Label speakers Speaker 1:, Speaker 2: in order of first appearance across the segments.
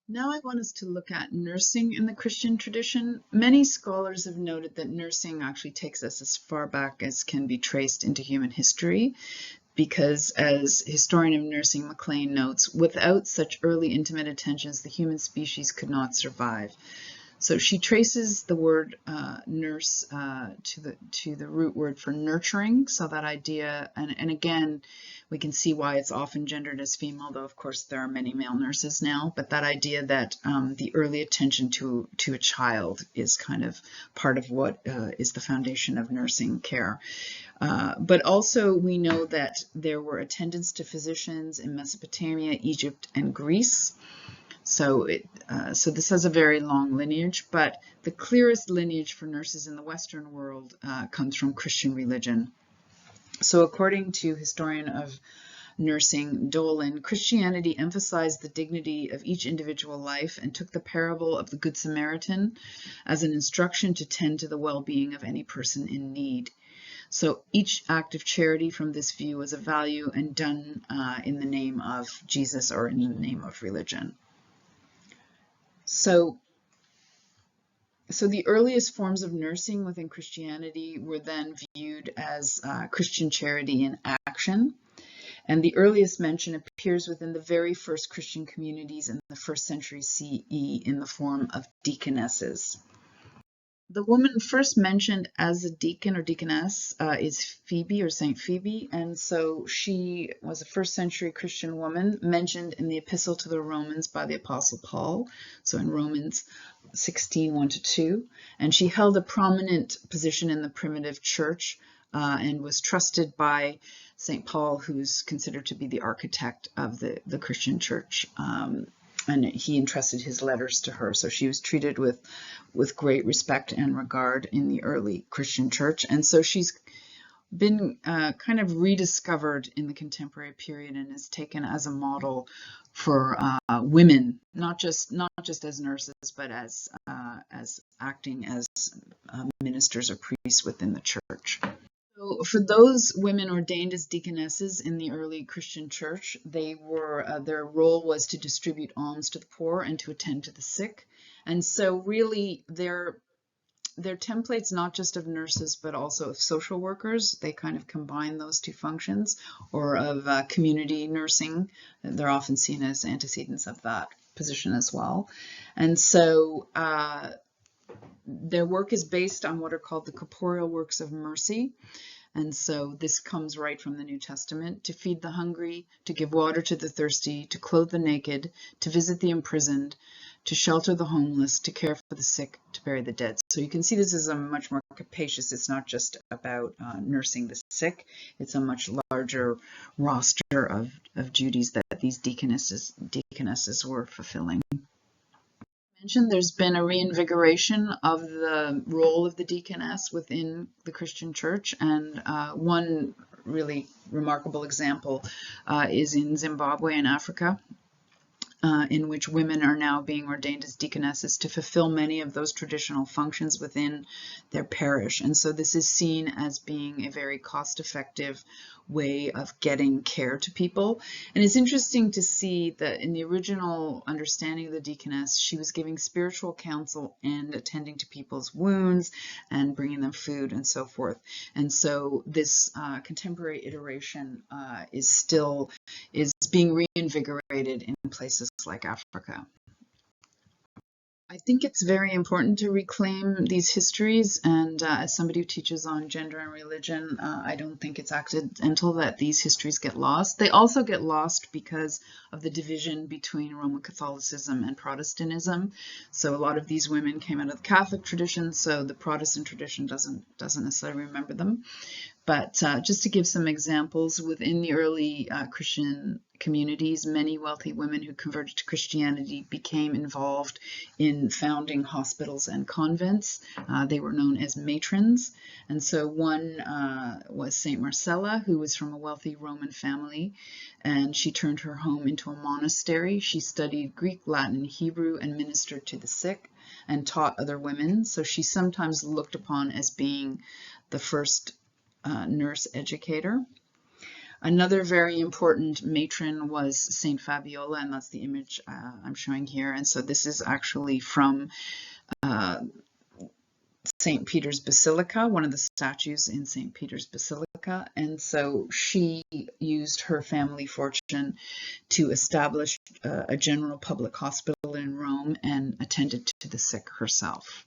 Speaker 1: Now I want us to look at nursing in the Christian tradition. Many scholars have noted that nursing actually takes us as far back as can be traced into human history, because as historian of nursing MacLean notes, without such early intimate attentions, the human species could not survive. So she traces the word nurse to the root word for nurturing. So that idea, and again, we can see why it's often gendered as female, though of course there are many male nurses now. But that idea that the early attention to a child is kind of part of what is the foundation of nursing care. But also we know that there were attendants to physicians in Mesopotamia, Egypt, and Greece. So this has a very long lineage, but the clearest lineage for nurses in the Western world comes from Christian religion. So according to historian of nursing Dolan, Christianity emphasized the dignity of each individual life and took the parable of the Good Samaritan as an instruction to tend to the well-being of any person in need. So each act of charity from this view was a value and done in the name of Jesus or in the name of religion. So the earliest forms of nursing within Christianity were then viewed as Christian charity in action. And the earliest mention appears within the very first Christian communities in the 1st century CE in the form of deaconesses. The woman first mentioned as a deacon or deaconess is Phoebe or Saint Phoebe, and so she was a 1st century Christian woman mentioned in the Epistle to the Romans by the Apostle Paul, so in Romans 16, 1-2, and she held a prominent position in the primitive church and was trusted by St. Paul, who's considered to be the architect of the Christian church. And he entrusted his letters to her. So she was treated with great respect and regard in the early Christian church. And so she's been kind of rediscovered in the contemporary period and is taken as a model for women, not just as nurses, but as acting as ministers or priests within the church. So for those women ordained as deaconesses in the early Christian church, they were their role was to distribute alms to the poor and to attend to the sick. And so really their templates not just of nurses but also of social workers. They kind of combine those two functions, or of community nursing. They're often seen as antecedents of that position as well. And so their work is based on what are called the corporeal works of mercy. And so this comes right from the New Testament: to feed the hungry, to give water to the thirsty, to clothe the naked, to visit the imprisoned, to shelter the homeless, to care for the sick, to bury the dead. So you can see this is a much more capacious. It's not just about nursing the sick. It's a much larger roster of duties that these deaconesses were fulfilling. There's been a reinvigoration of the role of the deaconess within the Christian church, and one really remarkable example is in Zimbabwe in Africa, in which women are now being ordained as deaconesses to fulfill many of those traditional functions within their parish. And so this is seen as being a very cost-effective way of getting care to people. And it's interesting to see that in the original understanding of the deaconess, she was giving spiritual counsel and attending to people's wounds and bringing them food and so forth. And so this contemporary iteration is being reinvigorated in places like Africa. I think it's very important to reclaim these histories, and as somebody who teaches on gender and religion, I don't think it's accidental that these histories get lost. They also get lost because of the division between Roman Catholicism and Protestantism. So a lot of these women came out of the Catholic tradition, so the Protestant tradition doesn't necessarily remember them. But just to give some examples, within the early Christian communities, many wealthy women who converted to Christianity became involved in founding hospitals and convents. They were known as matrons. And so one was Saint Marcella, who was from a wealthy Roman family, and she turned her home into a monastery. She studied Greek, Latin, and Hebrew and ministered to the sick and taught other women. So she's sometimes looked upon as being the first nurse educator. Another very important matron was Saint Fabiola, and that's the image I'm showing here. And so this is actually from St. Peter's Basilica, one of the statues in St. Peter's Basilica. And so she used her family fortune to establish a general public hospital in Rome and attended to the sick herself.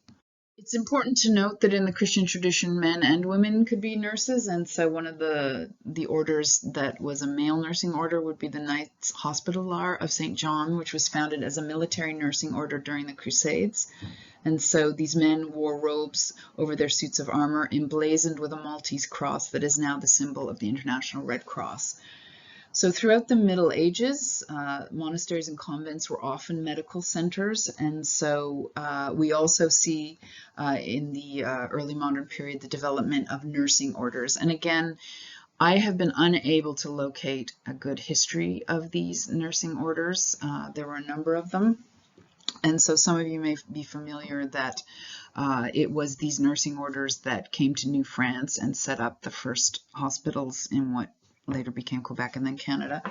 Speaker 1: It's important to note that in the Christian tradition, men and women could be nurses, and so one of the orders that was a male nursing order would be the Knights Hospitaller of St. John, which was founded as a military nursing order during the Crusades. And so these men wore robes over their suits of armor emblazoned with a Maltese cross that is now the symbol of the International Red Cross. So throughout the Middle Ages, monasteries and convents were often medical centers, and so we also see in the early modern period the development of nursing orders. And again, I have been unable to locate a good history of these nursing orders. There were a number of them, and so some of you may be familiar that it was these nursing orders that came to New France and set up the first hospitals in what later became Quebec and then Canada.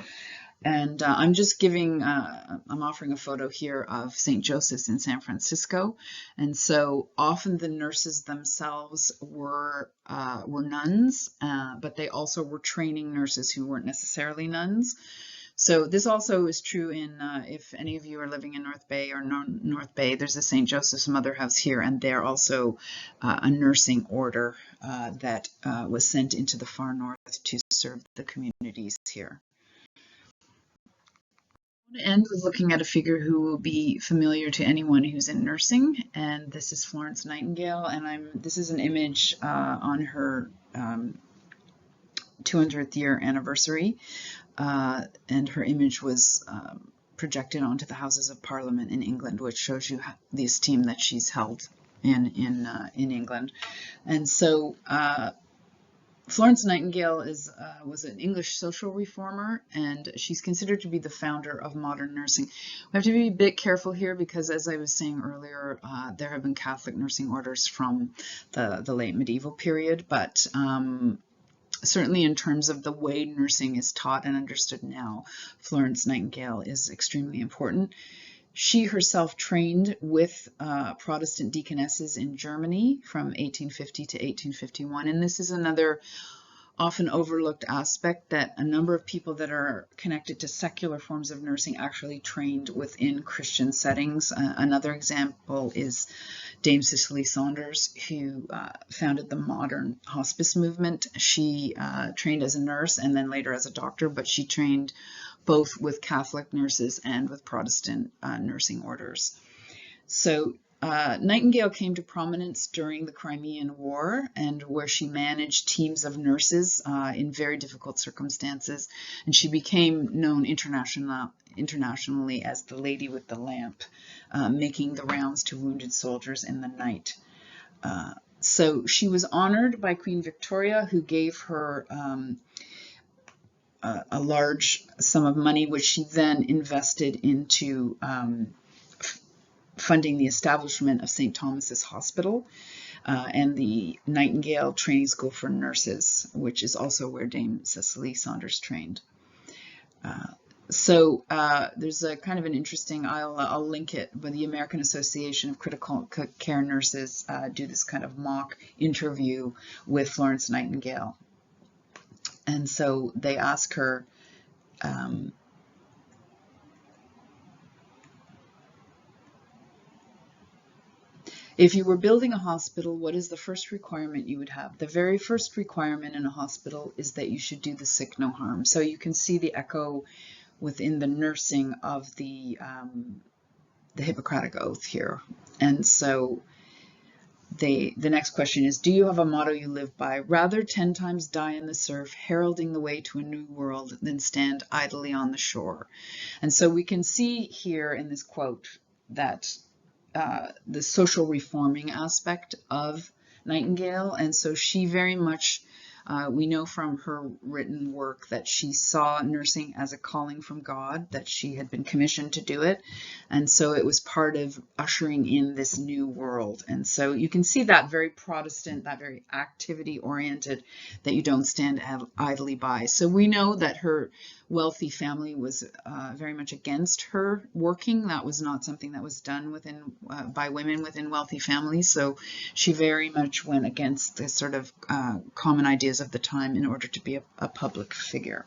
Speaker 1: And I'm just giving, I'm offering a photo here of St. Joseph's in San Francisco. And so often the nurses themselves were nuns, but they also were training nurses who weren't necessarily nuns. So this also is true in, if any of you are living in North Bay or North Bay, there's a St. Joseph's Mother House here, and they're also a nursing order that was sent into the far north to serve the communities here. I'm going to end with looking at a figure who will be familiar to anyone who's in nursing, and this is Florence Nightingale, and this is an image on her 200th year anniversary. And her image was projected onto the Houses of Parliament in England, which shows you the esteem that she's held in England. And so Florence Nightingale was an English social reformer, and she's considered to be the founder of modern nursing. We have to be a bit careful here because, as I was saying earlier, there have been Catholic nursing orders from the late medieval period, but certainly in terms of the way nursing is taught and understood now, Florence Nightingale is extremely important. She herself trained with Protestant deaconesses in Germany from 1850 to 1851, and this is another often overlooked aspect, that a number of people that are connected to secular forms of nursing actually trained within Christian settings. Another example is Dame Cicely Saunders, who founded the modern hospice movement. She trained as a nurse and then later as a doctor, but she trained both with Catholic nurses and with Protestant nursing orders. So Nightingale came to prominence during the Crimean War, and where she managed teams of nurses in very difficult circumstances, and she became known internationally as the Lady with the Lamp, making the rounds to wounded soldiers in the night. So she was honored by Queen Victoria, who gave her a large sum of money, which she then invested into funding the establishment of St. Thomas's Hospital and the Nightingale Training School for Nurses, which is also where Dame Cicely Saunders trained. So there's a kind of an interesting, I'll link it, but the American Association of Critical Care Nurses do this kind of mock interview with Florence Nightingale. And so they ask her, if you were building a hospital, what is the first requirement you would have? The very first requirement in a hospital is that you should do the sick no harm. So you can see the echo within the nursing of the Hippocratic Oath here. And so the next question is, do you have a motto you live by? Rather 10 times die in the surf, heralding the way to a new world, than stand idly on the shore. And so we can see here in this quote that the social reforming aspect of Nightingale, and so she very much We know from her written work that she saw nursing as a calling from God, that she had been commissioned to do it. And so it was part of ushering in this new world. And so you can see that very Protestant, that very activity oriented, that you don't stand idly by. So we know that her wealthy family was very much against her working. That was not something that was done by women within wealthy families. So she very much went against the sort of common ideas of the time in order to be a public figure.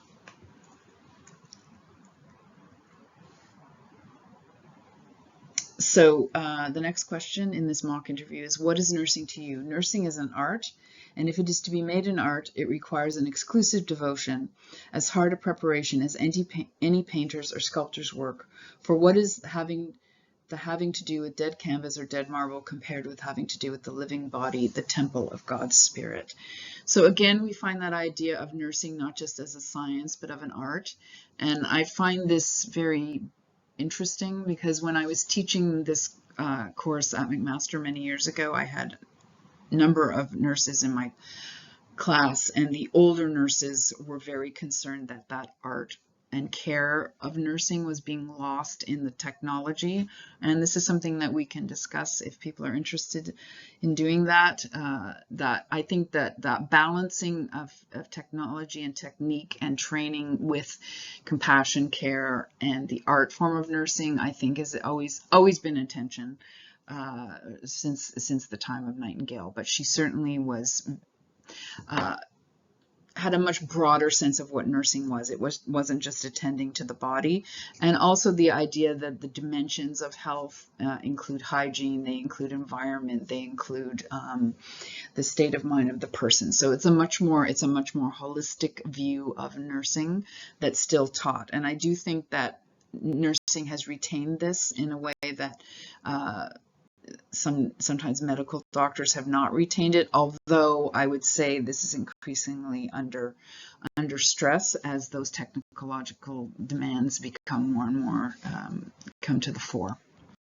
Speaker 1: So the next question in this mock interview is, what is nursing to you? Nursing is an art, and if it is to be made an art, it requires an exclusive devotion, as hard a preparation as any painter's or sculptor's work. For what is having to do with dead canvas or dead marble compared with having to do with the living body, the temple of God's Spirit? So again, we find that idea of nursing not just as a science, but of an art. And I find this very interesting because when I was teaching this course at McMaster many years ago, I had a number of nurses in my class, and the older nurses were very concerned that that art and care of nursing was being lost in the technology. And this is something that we can discuss if people are interested in doing that. That I think that balancing of technology and technique and training with compassion, care, and the art form of nursing, I think has always been in tension since the time of Nightingale. But she certainly was had a much broader sense of what nursing was. It wasn't just attending to the body. And also the idea that the dimensions of health include hygiene, they include environment, they include the state of mind of the person. So it's a much more holistic view of nursing that's still taught. And I do think that nursing has retained this in a way that sometimes medical doctors have not retained it, although I would say this is increasingly under stress as those technological demands become more and more come to the fore.